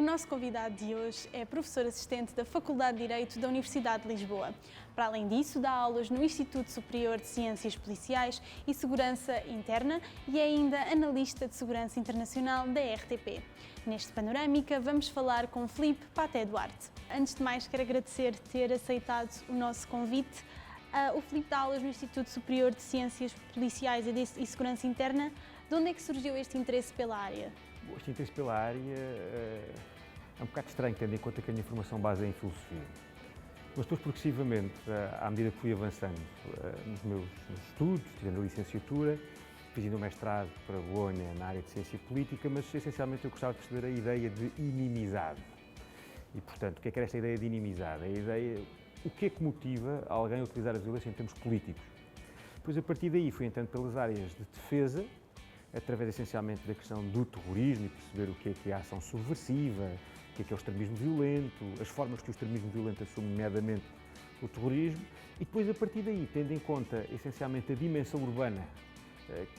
nosso convidado de hoje é professor assistente da Faculdade de Direito da Universidade de Lisboa. Para além disso, dá aulas no Instituto Superior de Ciências Policiais e Segurança Interna e é ainda analista de segurança internacional da RTP. Neste Panorâmica, vamos falar com Filipe Paté Duarte. Antes de mais, quero agradecer ter aceitado o nosso convite. O Filipe dá aulas no Instituto Superior de Ciências Policiais e Segurança Interna. De onde é que surgiu este interesse pela área? Este interesse pela área é um bocado estranho, tendo em conta que a minha formação base é em filosofia. Mas depois, progressivamente, à medida que fui avançando nos meus estudos, tirando a licenciatura, fiz ainda o mestrado para Bolonha na área de ciência política, mas essencialmente eu gostava de perceber a ideia de inimizade. E, portanto, o que é esta ideia de inimizade? A ideia, o que é que motiva alguém a utilizar a violência em termos políticos? Depois, a partir daí, fui entrando pelas áreas de defesa, através essencialmente da questão do terrorismo e perceber o que é a ação subversiva, o que é o extremismo violento, as formas que o extremismo violento assume, nomeadamente o terrorismo, e depois, a partir daí, tendo em conta essencialmente a dimensão urbana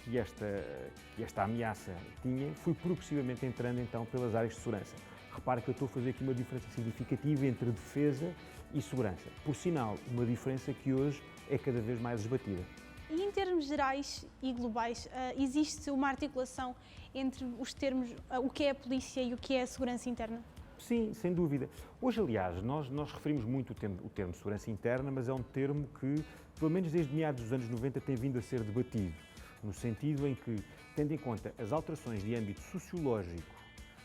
que esta ameaça tinha, fui progressivamente entrando então pelas áreas de segurança. Repare que eu estou a fazer aqui uma diferença significativa entre defesa e segurança. Por sinal, uma diferença que hoje é cada vez mais esbatida. E em termos gerais e globais, existe uma articulação entre os termos, o que é a polícia e o que é a segurança interna? Sim, sem dúvida. Hoje, aliás, nós referimos muito o termo segurança interna, mas é um termo que, pelo menos desde meados dos anos 90, tem vindo a ser debatido, no sentido em que, tendo em conta as alterações de âmbito sociológico,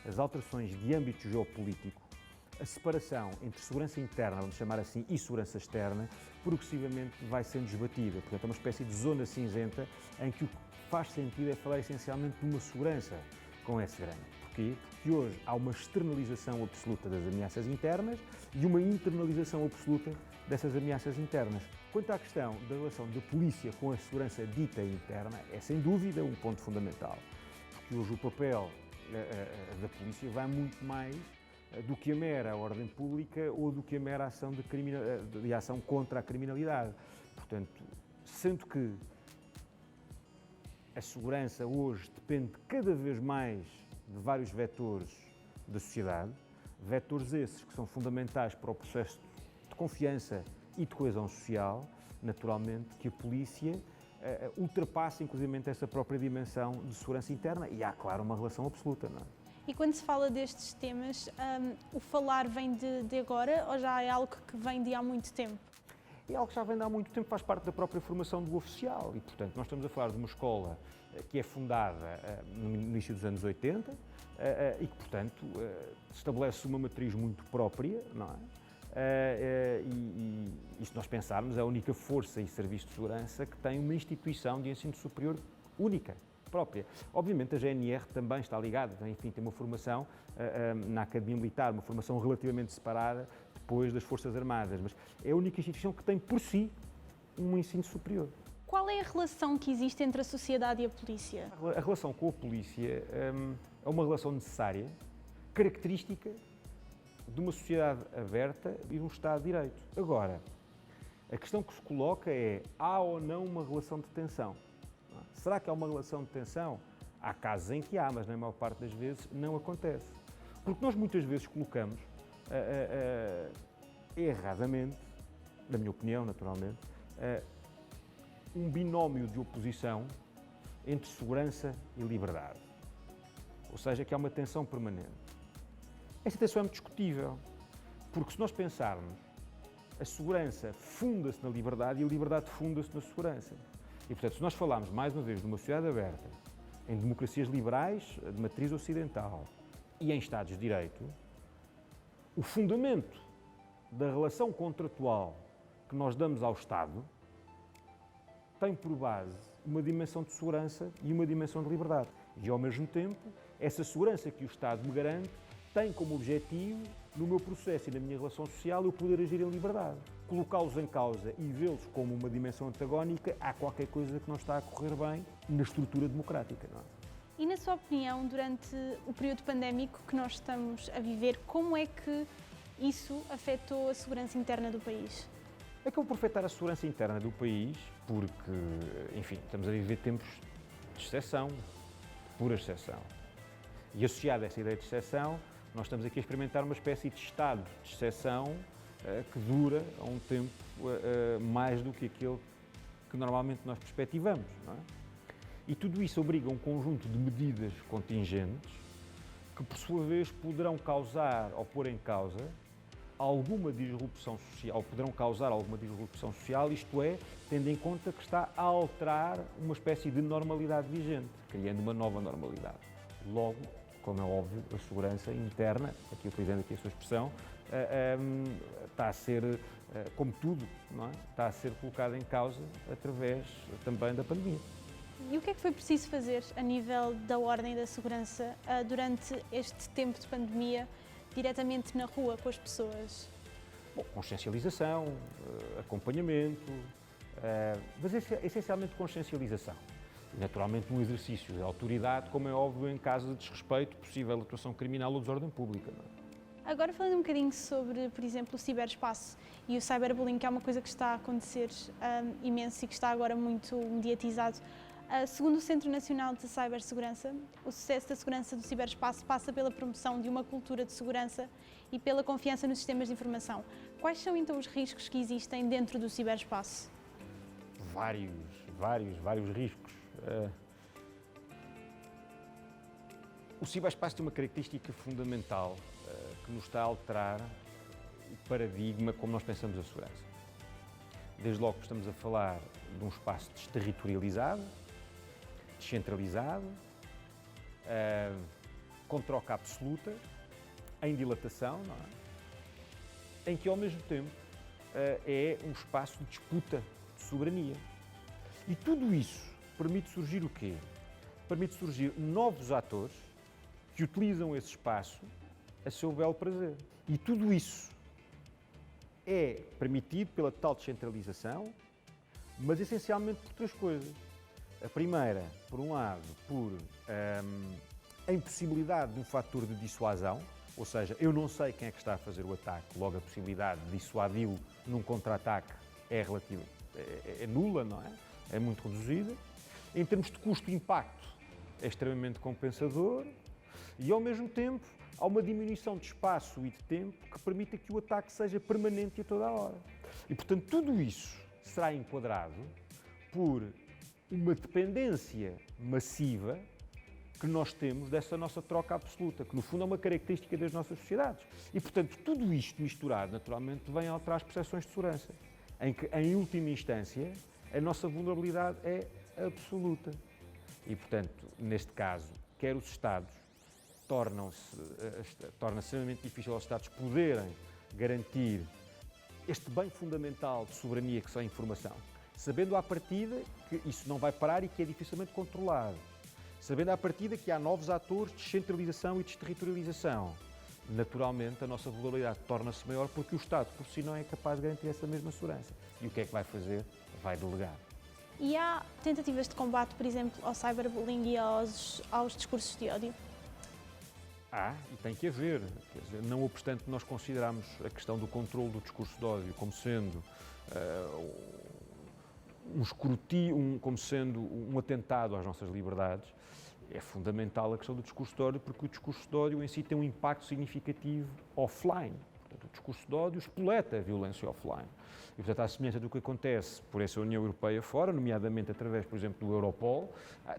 as alterações de âmbito geopolítico, a separação entre segurança interna, vamos chamar assim, e segurança externa, progressivamente vai sendo esbatida. Portanto, é uma espécie de zona cinzenta em que o que faz sentido é falar essencialmente de uma segurança com S grande. Porquê? Porque hoje há uma externalização absoluta das ameaças internas e uma internalização absoluta dessas ameaças internas. Quanto à questão da relação da polícia com a segurança dita interna, é sem dúvida um ponto fundamental. Porque hoje o papel da polícia vai muito mais do que a mera ordem pública ou do que a mera ação de ação contra a criminalidade. Portanto, sendo que a segurança hoje depende cada vez mais de vários vetores da sociedade, vetores esses que são fundamentais para o processo de confiança e de coesão social, naturalmente que a polícia ultrapassa inclusive essa própria dimensão de segurança interna e há, claro, uma relação absoluta, não é? E quando se fala destes temas, o falar vem de agora ou já é algo que vem de há muito tempo? É algo que já vem de há muito tempo, faz parte da própria formação do oficial e, portanto, nós estamos a falar de uma escola que é fundada no início dos anos 80 e que, portanto, estabelece uma matriz muito própria, não é? E se nós pensarmos, é a única força e serviço de segurança que tem uma instituição de ensino superior única, própria. Obviamente a GNR também está ligada, enfim, tem uma formação na Academia Militar, uma formação relativamente separada depois das Forças Armadas, mas é a única instituição que tem por si um ensino superior. Qual é a relação que existe entre a sociedade e a polícia? A relação com a polícia é uma relação necessária, característica de uma sociedade aberta e de um Estado de Direito. Agora, a questão que se coloca é, há ou não uma relação de tensão? Será que há uma relação de tensão? Há casos em que há, mas na maior parte das vezes não acontece. Porque nós muitas vezes colocamos, erradamente, na minha opinião, naturalmente, um binómio de oposição entre segurança e liberdade. Ou seja, que há uma tensão permanente. Essa tensão é muito discutível, porque se nós pensarmos, a segurança funda-se na liberdade e a liberdade funda-se na segurança. E, portanto, se nós falarmos, mais uma vez, de uma sociedade aberta, em democracias liberais de matriz ocidental e em Estados de Direito, o fundamento da relação contratual que nós damos ao Estado tem por base uma dimensão de segurança e uma dimensão de liberdade. E, ao mesmo tempo, essa segurança que o Estado me garante tem como objetivo, no meu processo e na minha relação social, eu poder agir em liberdade. Colocá-los em causa e vê-los como uma dimensão antagónica, há qualquer coisa que não está a correr bem na estrutura democrática, não é? E, na sua opinião, durante o período pandémico que nós estamos a viver, como é que isso afetou a segurança interna do país? Acabou por afetar a segurança interna do país porque, enfim, estamos a viver tempos de exceção, de pura exceção. E associado a essa ideia de exceção, Nós estamos aqui a experimentar uma espécie de estado de exceção que dura a um tempo mais do que aquele que normalmente nós perspectivamos, não é? E tudo isso obriga a um conjunto de medidas contingentes que, por sua vez, poderão causar ou pôr em causa alguma disrupção social, ou poderão causar alguma disrupção social, isto é, tendo em conta que está a alterar uma espécie de normalidade vigente, criando uma nova normalidade. Logo, como é óbvio, a segurança interna, aqui utilizando aqui a sua expressão, está a ser, como tudo, não é? Está a ser colocada em causa através também da pandemia. E o que é que foi preciso fazer a nível da ordem e da segurança durante este tempo de pandemia, diretamente na rua com as pessoas? Bom, consciencialização, acompanhamento, mas essencialmente consciencialização. Naturalmente um exercício de autoridade, como é óbvio, em caso de desrespeito, possível atuação criminal ou desordem pública. Não é? Agora falando um bocadinho sobre, por exemplo, o ciberespaço e o cyberbullying, que é uma coisa que está a acontecer imenso e que está agora muito mediatizado. Segundo o Centro Nacional de Cibersegurança, o sucesso da segurança do ciberespaço passa pela promoção de uma cultura de segurança e pela confiança nos sistemas de informação. Quais são então os riscos que existem dentro do ciberespaço? Vários riscos. O ciberespaço tem uma característica fundamental que nos está a alterar o paradigma como nós pensamos a segurança. Desde logo que estamos a falar de um espaço desterritorializado, descentralizado, com troca absoluta, em dilatação, não é? Em que ao mesmo tempo é um espaço de disputa de soberania. E tudo isso permite surgir o quê? Permite surgir novos atores que utilizam esse espaço a seu belo prazer. E tudo isso é permitido pela tal descentralização, mas essencialmente por três coisas. A primeira, por um lado, por a impossibilidade de um fator de dissuasão, ou seja, eu não sei quem é que está a fazer o ataque, logo a possibilidade de dissuadi-lo num contra-ataque é relativa, é nula, não é? É muito reduzida. Em termos de custo-impacto, é extremamente compensador e, ao mesmo tempo, há uma diminuição de espaço e de tempo que permita que o ataque seja permanente a toda a hora. E, portanto, tudo isso será enquadrado por uma dependência massiva que nós temos dessa nossa troca absoluta, que no fundo é uma característica das nossas sociedades. E, portanto, tudo isto misturado, naturalmente, vem alterar as percepções de segurança, em que, em última instância, a nossa vulnerabilidade é absoluta. E, portanto, neste caso, quer os Estados, torna-se extremamente difícil aos Estados poderem garantir este bem fundamental de soberania que são a informação, sabendo à partida que isso não vai parar e que é dificilmente controlado, sabendo à partida que há novos atores de descentralização e desterritorialização. Naturalmente, a nossa vulnerabilidade torna-se maior porque o Estado, por si, não é capaz de garantir essa mesma segurança. E o que é que vai fazer? Vai delegar. E há tentativas de combate, por exemplo, ao cyberbullying e aos discursos de ódio? Há, e tem que haver. Quer dizer, não obstante nós considerarmos a questão do controle do discurso de ódio como sendo um escrutínio, como sendo um atentado às nossas liberdades, é fundamental a questão do discurso de ódio, porque o discurso de ódio em si tem um impacto significativo offline. Portanto, o discurso de ódio espoleta a violência offline. E, portanto, à semelhança do que acontece por essa União Europeia fora, nomeadamente através, por exemplo, do Europol,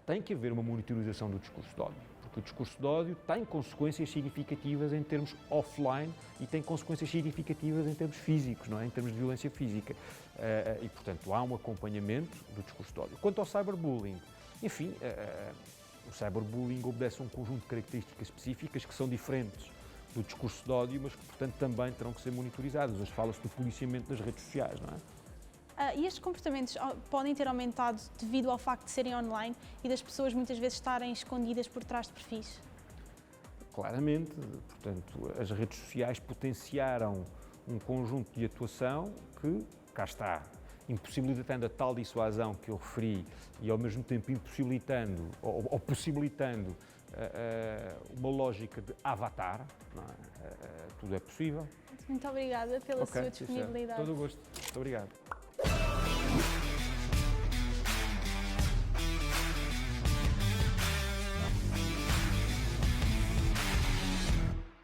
tem que haver uma monitorização do discurso de ódio. Porque o discurso de ódio tem consequências significativas em termos offline e tem consequências significativas em termos físicos, não é? Em termos de violência física. E, portanto, há um acompanhamento do discurso de ódio. Quanto ao cyberbullying, enfim, o cyberbullying obedece a um conjunto de características específicas que são diferentes do discurso de ódio, mas que, portanto, também terão que ser monitorizadas. Hoje fala-se do policiamento das redes sociais, não é? E estes comportamentos podem ter aumentado devido ao facto de serem online e das pessoas muitas vezes estarem escondidas por trás de perfis? Claramente, portanto, as redes sociais potenciaram um conjunto de atuação que, cá está, impossibilitando a tal dissuasão que eu referi e, ao mesmo tempo, impossibilitando ou possibilitando uma lógica de avatar, não é? Tudo é possível. Muito obrigada pela sua disponibilidade. Todo o gosto. Muito obrigado.